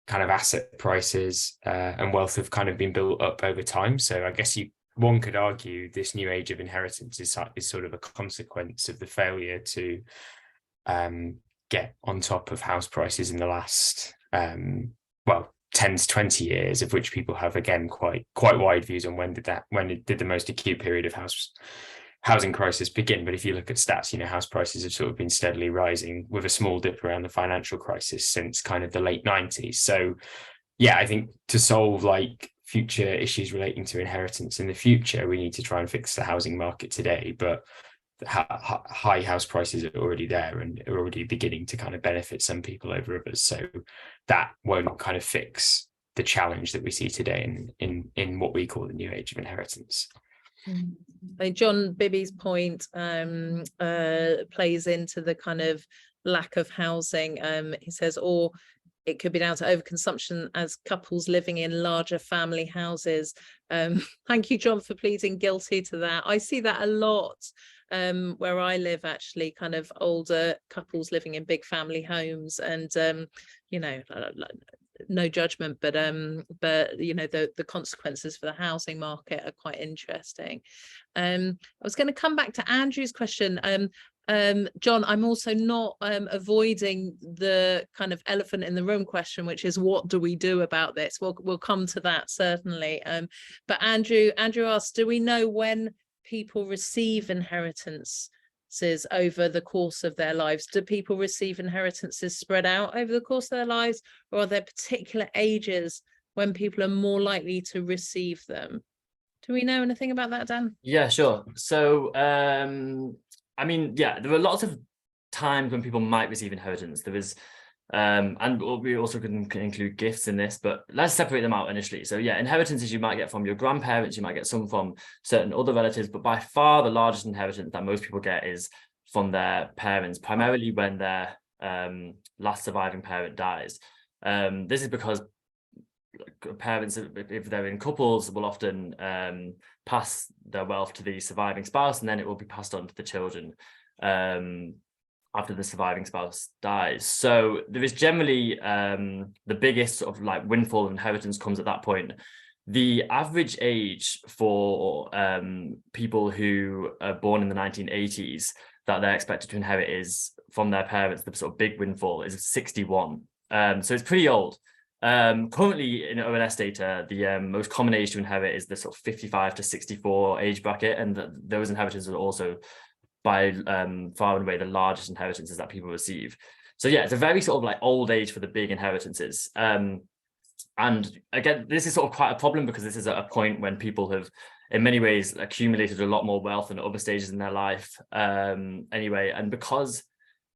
kind of asset prices and wealth have kind of been built up over time. So I guess one could argue this new age of inheritance is sort of a consequence of the failure to get on top of house prices in the last 10 to 20 years, of which people have, again, quite wide views on when did the most acute period of housing crisis begin. But if you look at stats, you know, house prices have sort of been steadily rising, with a small dip around the financial crisis since kind of the late 90s. So yeah, I think to solve like future issues relating to inheritance in the future, we need to try and fix the housing market today. But high house prices are already there and are already beginning to kind of benefit some people over others. So that won't kind of fix the challenge that we see today in what we call the new age of inheritance. John Bibby's point plays into the kind of lack of housing. He says, or it could be down to overconsumption as couples living in larger family houses. Thank you, John, for pleading guilty to that. I see that a lot where I live, actually, kind of older couples living in big family homes, and you know, no judgment, but you know, the consequences for the housing market are quite interesting. I was going to come back to Andrew's question. John, I'm also not avoiding the kind of elephant in the room question, which is, what do we do about this? We'll come to that, certainly. But Andrew asks, do we know when people receive inheritances over the course of their lives? Do people receive inheritances spread out over the course of their lives, or are there particular ages when people are more likely to receive them? Do we know anything about that, Dan? Yeah, sure. So I mean, yeah, there are lots of times when people might receive inheritance. There is, and we also can include gifts in this, but let's separate them out initially. So yeah, inheritances you might get from your grandparents, you might get some from certain other relatives, but by far the largest inheritance that most people get is from their parents, primarily when their last surviving parent dies. This is because parents, if they're in couples, will often pass their wealth to the surviving spouse, and then it will be passed on to the children after the surviving spouse dies. So there is generally the biggest sort of like windfall of inheritance comes at that point. The average age for people who are born in the 1980s that they're expected to inherit is from their parents, the sort of big windfall is 61. So it's pretty old. Currently in ONS data, the most common age to inherit is the sort of 55 to 64 age bracket, and those inheritances are also by far and away the largest inheritances that people receive. So yeah, it's a very sort of like old age for the big inheritances. And again, this is sort of quite a problem because this is at a point when people have in many ways accumulated a lot more wealth than at other stages in their life anyway, and because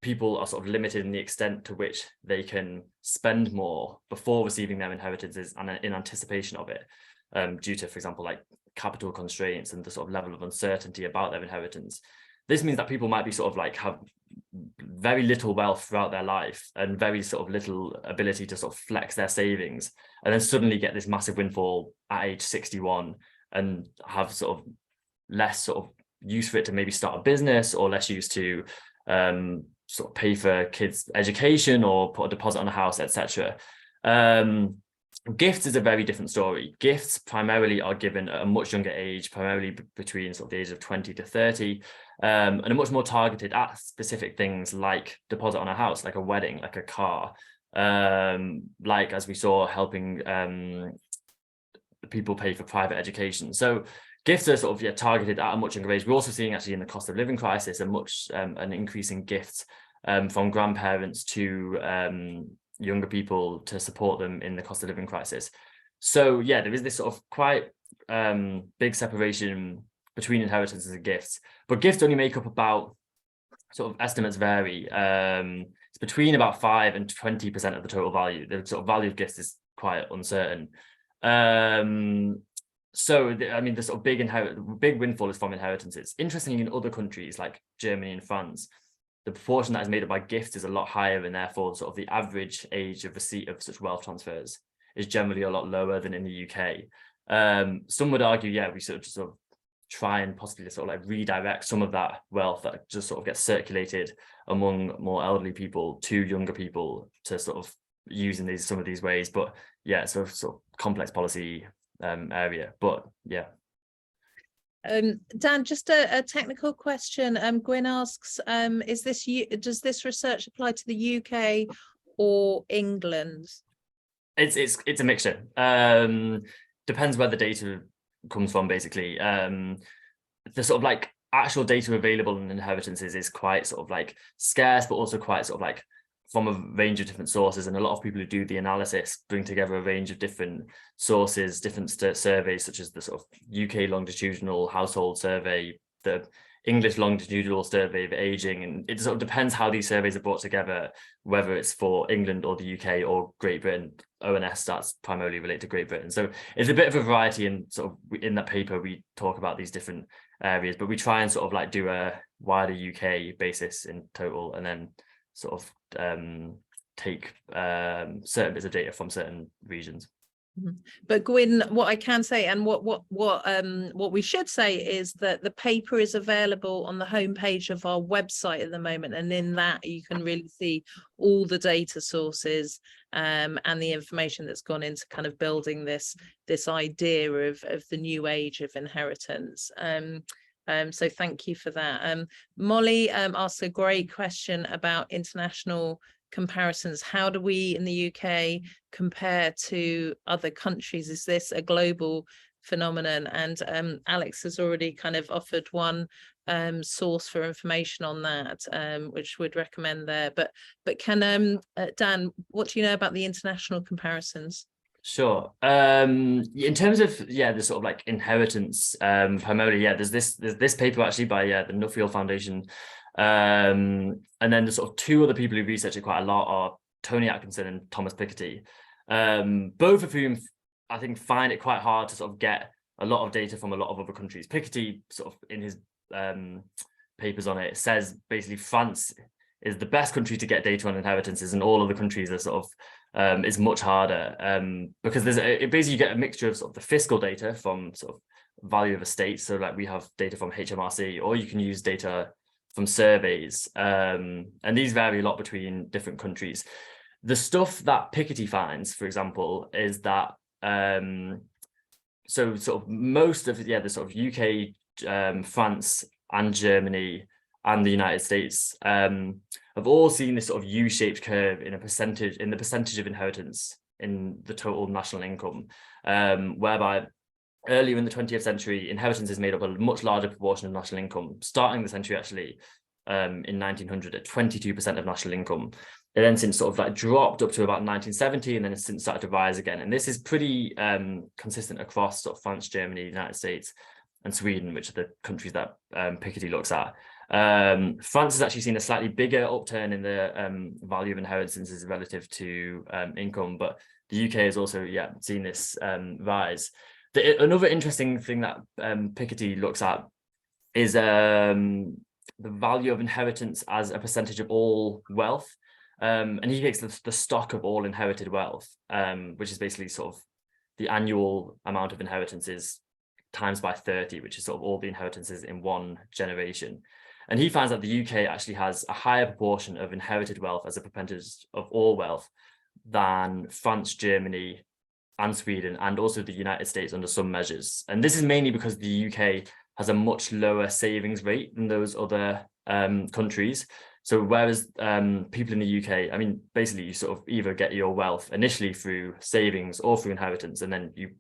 people are sort of limited in the extent to which they can spend more before receiving their inheritances and in anticipation of it, due to, for example, like capital constraints and the sort of level of uncertainty about their inheritance. This means that people might be sort of like have very little wealth throughout their life and very sort of little ability to sort of flex their savings, and then suddenly get this massive windfall at age 61 and have sort of less sort of use for it to maybe start a business, or less use to sort of pay for kids' education or put a deposit on a house, etc. Gifts is a very different story. Gifts primarily are given at a much younger age, primarily between sort of the age of 20 to 30, and are much more targeted at specific things like deposit on a house, like a wedding, like a car, like, as we saw, helping people pay for private education. So gifts are sort of targeted at a much younger age. We're also seeing actually in the cost of living crisis an increase in gifts from grandparents to younger people to support them in the cost of living crisis. So yeah, there is this sort of quite big separation between inheritances and gifts, but gifts only make up about, sort of estimates vary, it's between about 5 and 20% of the total value. The sort of value of gifts is quite uncertain. So I mean, the sort of big windfall is from inheritances. Interestingly, in other countries like Germany and France, the proportion that is made up by gifts is a lot higher, and therefore sort of the average age of receipt of such wealth transfers is generally a lot lower than in the UK. Some would argue, yeah, we sort of try and possibly sort of like redirect some of that wealth that just sort of gets circulated among more elderly people to younger people to sort of use in some of these ways. But yeah, it's a sort of complex policy area, but yeah. Dan, just a technical question. Gwyn asks, does this research apply to the UK or England? It's a mixture. Depends where the data comes from, basically. The sort of like actual data available in inheritances is quite sort of like scarce, but also quite sort of like from a range of different sources. And a lot of people who do the analysis bring together a range of different sources, different surveys, such as the sort of UK longitudinal household survey, the English longitudinal survey of aging, and it sort of depends how these surveys are brought together, whether it's for England or the UK or Great Britain. ONS stats primarily relate to Great Britain. So it's a bit of a variety, and sort of in that paper we talk about these different areas, but we try and sort of like do a wider UK basis in total, and then sort of take certain bits of data from certain regions. But Gwyn, what I can say, and what we should say, is that the paper is available on the homepage of our website at the moment, and in that you can really see all the data sources and the information that's gone into kind of building this idea of the new age of inheritance. So thank you for that. Molly asked a great question about international comparisons. How do we in the UK compare to other countries? Is this a global phenomenon? And Alex has already kind of offered one source for information on that, which we'd recommend there. But can Dan, what do you know about the international comparisons? Sure. In terms of the sort of like inheritance, primarily, there's this paper actually by the Nuffield Foundation, and then the sort of two other people who research it quite a lot are Tony Atkinson and Thomas Piketty, both of whom I think find it quite hard to sort of get a lot of data from a lot of other countries. Piketty sort of in his papers on it says basically France is the best country to get data on inheritances, and all of the countries are sort of is much harder, because basically you get a mixture of sort of the fiscal data from sort of value of estate. So like we have data from HMRC, or you can use data from surveys, and these vary a lot between different countries. The stuff that Piketty finds, for example, is that so sort of most of the sort of UK, France and Germany and the United States have all seen this sort of U-shaped curve in the percentage of inheritance in the total national income, whereby earlier in the 20th century, inheritance is made up a much larger proportion of national income, starting the century actually in 1900 at 22% of national income. It then since sort of like dropped up to about 1970, and then it's since started to rise again. And this is pretty consistent across sort of France, Germany, United States, and Sweden, which are the countries that Piketty looks at. France has actually seen a slightly bigger upturn in the value of inheritances relative to income, but the UK has also seen this rise. Another interesting thing that Piketty looks at is the value of inheritance as a percentage of all wealth, and he takes the stock of all inherited wealth, which is basically sort of the annual amount of inheritances times by 30, which is sort of all the inheritances in one generation. And he finds that the UK actually has a higher proportion of inherited wealth as a percentage of all wealth than France, Germany, and Sweden, and also the United States under some measures. And this is mainly because the UK has a much lower savings rate than those other countries. So whereas people in the UK, I mean, basically you sort of either get your wealth initially through savings or through inheritance, and then you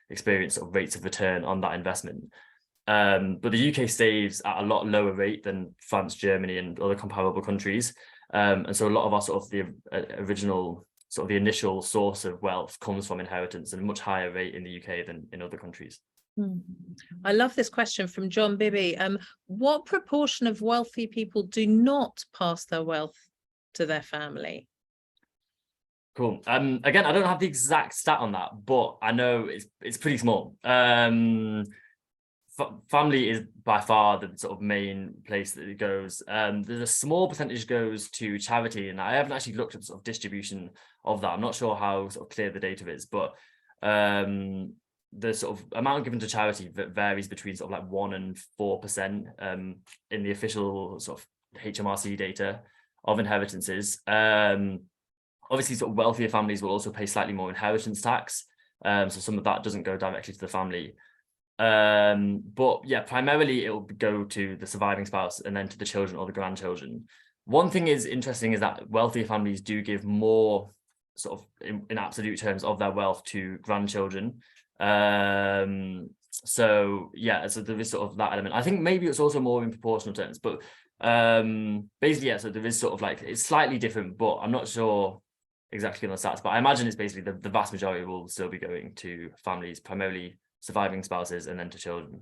experience sort of rates of return on that investment. But the UK saves at a lot lower rate than France, Germany, and other comparable countries. And so a lot of our sort of the original sort of the initial source of wealth comes from inheritance at a much higher rate in the UK than in other countries. I love this question from John Bibby. What proportion of wealthy people do not pass their wealth to their family? Cool. Again, I don't have the exact stat on that, but I know it's pretty small. Family is by far the sort of main place that it goes. There's a small percentage goes to charity, and I haven't actually looked at the sort of distribution of that. I'm not sure how sort of clear the data is, but the sort of amount given to charity varies between sort of like 1% and 4% in the official sort of HMRC data of inheritances. Obviously, sort of wealthier families will also pay slightly more inheritance tax, so some of that doesn't go directly to the family. But yeah, primarily it will go to the surviving spouse and then to the children or the grandchildren. One thing is interesting is that wealthier families do give more sort of in absolute terms of their wealth to grandchildren. So yeah, so there is sort of that element. I think maybe it's also more in proportional terms, but basically, yeah, so there is sort of like, it's slightly different, but I'm not sure exactly on the stats, but I imagine it's basically the vast majority will still be going to families, primarily surviving spouses, and then to children.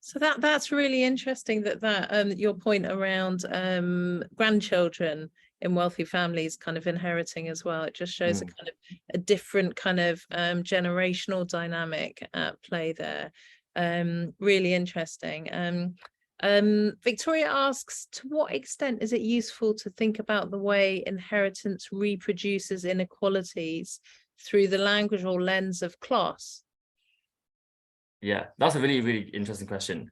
So that's really interesting that your point around grandchildren in wealthy families kind of inheriting as well. It just shows a kind of a different kind of generational dynamic at play there. Really interesting. Victoria asks, to what extent is it useful to think about the way inheritance reproduces inequalities through the language or lens of class? Yeah, that's a really, really interesting question.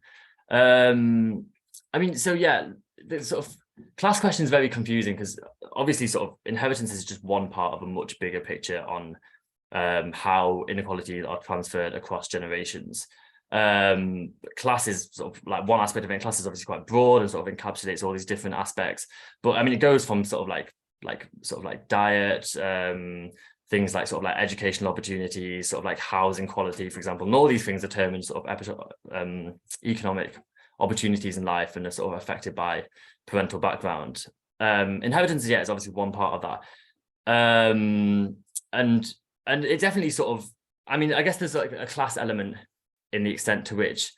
I mean, so yeah, the sort of class question is very confusing because obviously sort of inheritance is just one part of a much bigger picture on how inequalities are transferred across generations. Class is sort of like one aspect of it. Class is obviously quite broad and sort of encapsulates all these different aspects. But I mean, it goes from sort of like diet, things like sort of like educational opportunities, sort of like housing quality, for example, and all these things determine sort of economic opportunities in life and are sort of affected by parental background. Inheritance, yeah, is obviously one part of that. And it definitely sort of, I mean, I guess there's like a class element in the extent to which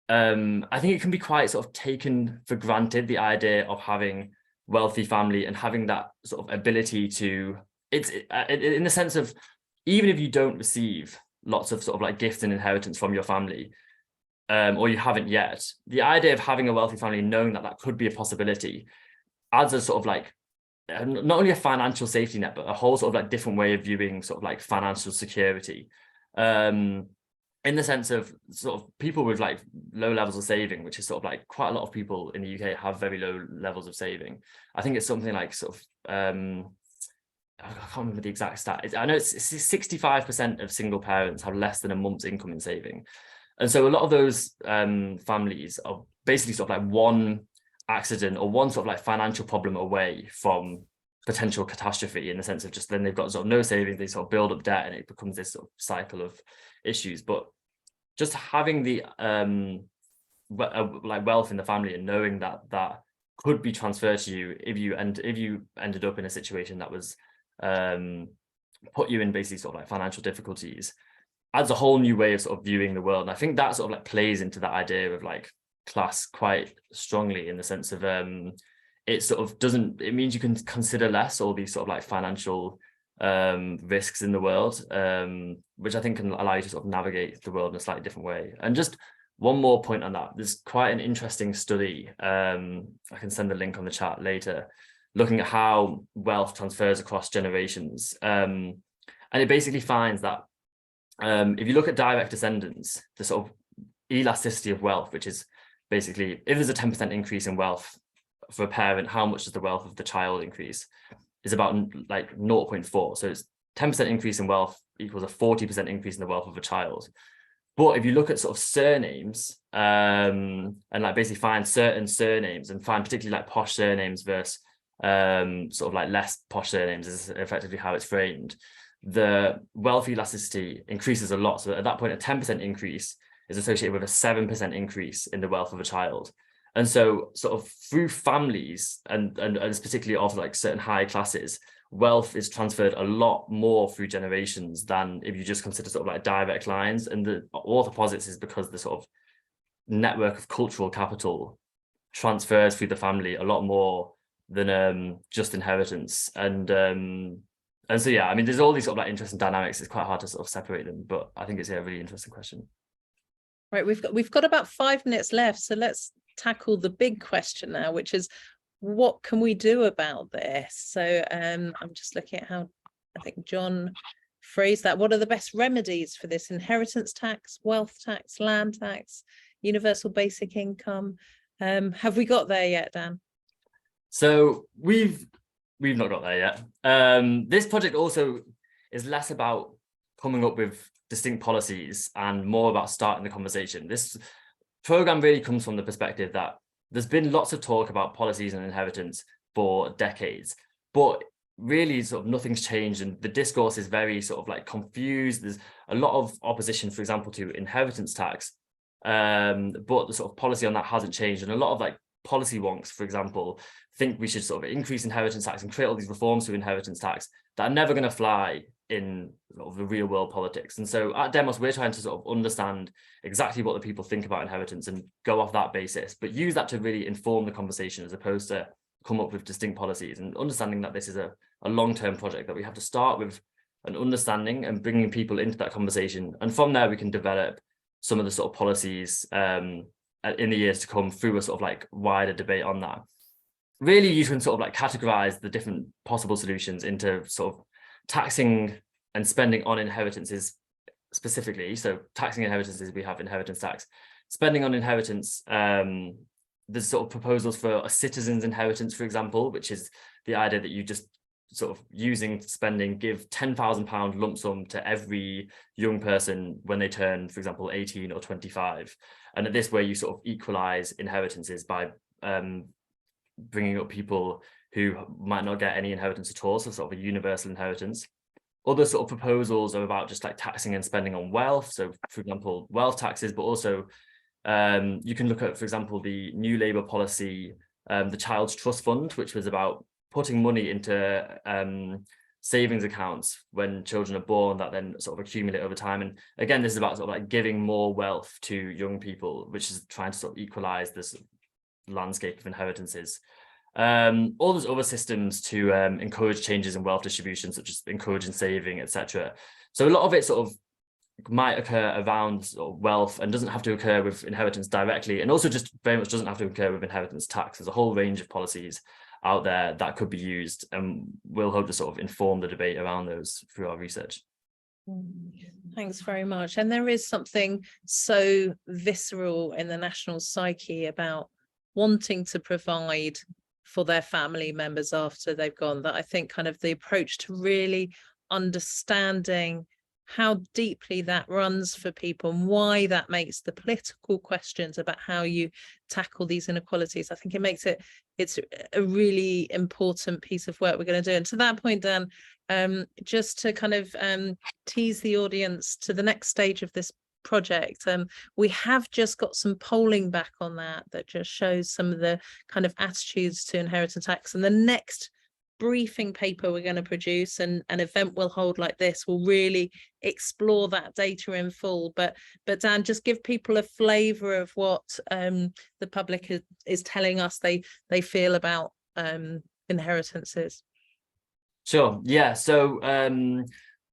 I think it can be quite sort of taken for granted, the idea of having wealthy family and having that sort of ability to, it's in the sense of, even if you don't receive lots of sort of like gifts and inheritance from your family, or you haven't yet, the idea of having a wealthy family, knowing that that could be a possibility, adds a sort of like, not only a financial safety net, but a whole sort of like different way of viewing sort of like financial security. In the sense of sort of people with like low levels of saving, which is sort of like quite a lot of people in the UK have very low levels of saving. I think it's something like sort of, I can't remember the exact stat. I know it's 65% of single parents have less than a month's income in saving. And so a lot of those families are basically sort of like one accident or one sort of like financial problem away from potential catastrophe, in the sense of just then they've got sort of no savings, they sort of build up debt and it becomes this sort of cycle of issues. But just having the like wealth in the family and knowing that that could be transferred to you if you ended up in a situation that was put you in basically sort of like financial difficulties, adds a whole new way of sort of viewing the world. And I think that sort of like plays into that idea of like class quite strongly, in the sense of it sort of doesn't, it means you can consider less all these sort of like financial risks in the world, which I think can allow you to sort of navigate the world in a slightly different way. And just one more point on that, there's quite an interesting study, I can send the link on the chat later, looking at how wealth transfers across generations. And it basically finds that if you look at direct descendants, the sort of elasticity of wealth, which is basically if there's a 10% increase in wealth for a parent, how much does the wealth of the child increase, is about like 0.4. So it's 10% increase in wealth equals a 40% increase in the wealth of a child. But if you look at sort of surnames and like basically find certain surnames and find particularly like posh surnames versus sort of like less posh surnames, is effectively how it's framed, the wealth elasticity increases a lot. So at that point, a 10% increase is associated with a 7% increase in the wealth of a child. And so sort of through families and particularly of like certain high classes, wealth is transferred a lot more through generations than if you just consider sort of like direct lines. And the author posits is because the sort of network of cultural capital transfers through the family a lot more than just inheritance. And so yeah, I mean, there's all these sort of like interesting dynamics. It's quite hard to sort of separate them, but I think it's a really interesting question. Right, we've got about 5 minutes left, so let's tackle the big question now, which is, what can we do about this? So I'm just looking at how I think John phrased that. What are the best remedies for this? Inheritance tax, wealth tax, land tax, universal basic income. Have we got there yet, Dan? So we've not got there yet. This project also is less about coming up with distinct policies and more about starting the conversation. This program really comes from the perspective that there's been lots of talk about policies and inheritance for decades, but really sort of nothing's changed, and the discourse is very sort of like confused. There's a lot of opposition, for example, to inheritance tax, but the sort of policy on that hasn't changed. And a lot of like policy wonks, for example, think we should sort of increase inheritance tax and create all these reforms to inheritance tax that are never going to fly in sort of the real world politics. And so at Demos, we're trying to sort of understand exactly what the people think about inheritance and go off that basis, but use that to really inform the conversation as opposed to come up with distinct policies, and understanding that this is a long-term project, that we have to start with an understanding and bringing people into that conversation. And from there, we can develop some of the sort of policies in the years to come through a sort of like wider debate on that. Really, you can sort of like categorize the different possible solutions into sort of taxing and spending on inheritances specifically. So taxing inheritances, we have inheritance tax. Spending on inheritance, there's sort of proposals for a citizen's inheritance, for example, which is the idea that you just sort of using spending, give £10,000 lump sum to every young person when they turn, for example, 18 or 25. And at this way, you sort of equalize inheritances by bringing up people who might not get any inheritance at all, so sort of a universal inheritance. Other sort of proposals are about just like taxing and spending on wealth. So, for example, wealth taxes, but also you can look at, for example, the New Labour policy, the Child's Trust Fund, which was about putting money into savings accounts when children are born that then sort of accumulate over time. And again, this is about sort of like giving more wealth to young people, which is trying to sort of equalize this landscape of inheritances. All those other systems to encourage changes in wealth distribution, such as encouraging saving, etc. So a lot of it sort of might occur around sort of wealth and doesn't have to occur with inheritance directly, and also just very much doesn't have to occur with inheritance tax. There's a whole range of policies out there that could be used, and we'll hope to sort of inform the debate around those through our research. Thanks very much. And there is something so visceral in the national psyche about wanting to provide for their family members after they've gone, that I think kind of the approach to really understanding how deeply that runs for people and why that makes the political questions about how you tackle these inequalities, I think it's a really important piece of work we're going to do. And to that point, Dan, just to kind of tease the audience to the next stage of this project, we have just got some polling back on that just shows some of the kind of attitudes to inheritance tax. And the next briefing paper we're going to produce, and an event we'll hold like this, will really explore that data in full. But Dan, just give people a flavour of what the public is telling us they feel about inheritances. Sure. Yeah. So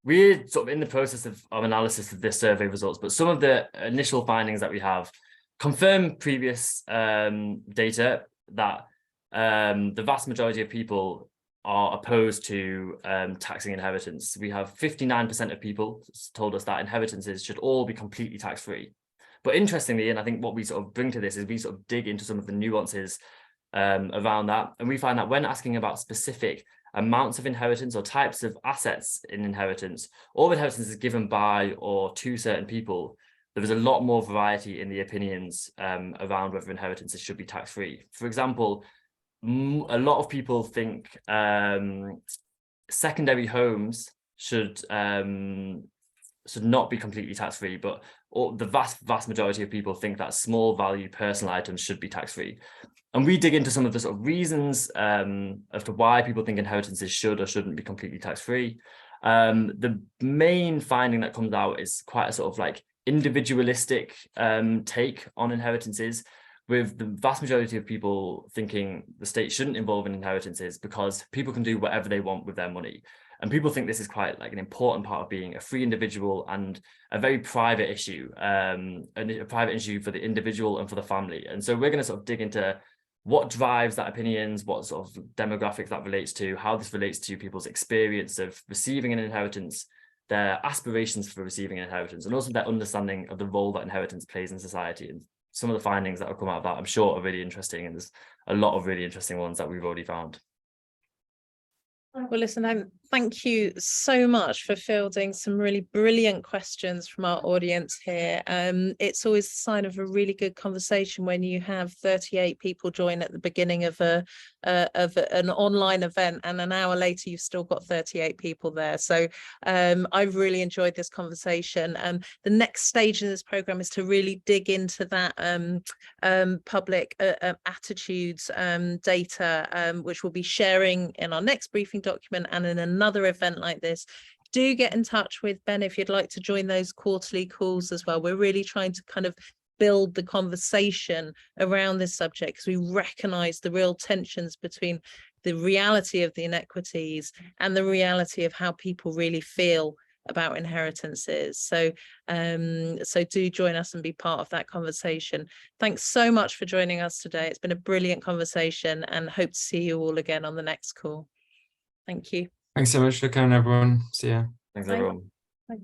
we're sort of in the process of analysis of this survey results, but some of the initial findings that we have confirm previous data that the vast majority of people are opposed to taxing inheritance. We have 59% of people told us that inheritances should all be completely tax-free. But interestingly, and I think what we sort of bring to this is we sort of dig into some of the nuances around that. And we find that when asking about specific amounts of inheritance or types of assets in inheritance, or inheritance is given by or to certain people, there is a lot more variety in the opinions around whether inheritances should be tax-free. For example, a lot of people think secondary homes should not be completely tax-free, but the vast majority of people think that small value personal items should be tax-free. And we dig into some of the sort of reasons as to why people think inheritances should or shouldn't be completely tax-free. The main finding that comes out is quite a sort of like individualistic take on inheritances, with the vast majority of people thinking the state shouldn't involve in inheritances because people can do whatever they want with their money. And people think this is quite like an important part of being a free individual and a very private issue, and a private issue for the individual and for the family. And so we're going to sort of dig into what drives that opinions, what sort of demographics that relates to, how this relates to people's experience of receiving an inheritance, their aspirations for receiving an inheritance, and also their understanding of the role that inheritance plays in society. And some of the findings that will come out of that, I'm sure, are really interesting, and there's a lot of really interesting ones that we've already found. Well, listen, Thank you so much for fielding some really brilliant questions from our audience here. It's always a sign of a really good conversation when you have 38 people join at the beginning of an online event, and an hour later you've still got 38 people there. So I've really enjoyed this conversation. The next stage in this program is to really dig into that public attitudes data, which we'll be sharing in our next briefing document and in another event like this. Do get in touch with Ben if you'd like to join those quarterly calls as well. We're really trying to kind of build the conversation around this subject, because we recognize the real tensions between the reality of the inequities and the reality of how people really feel about inheritances. So do join us and be part of that conversation. Thanks so much for joining us today. It's been a brilliant conversation, and hope to see you all again on the next call. Thank you. Thanks so much for coming, everyone. See ya. Thanks, Bye. everyone. Bye.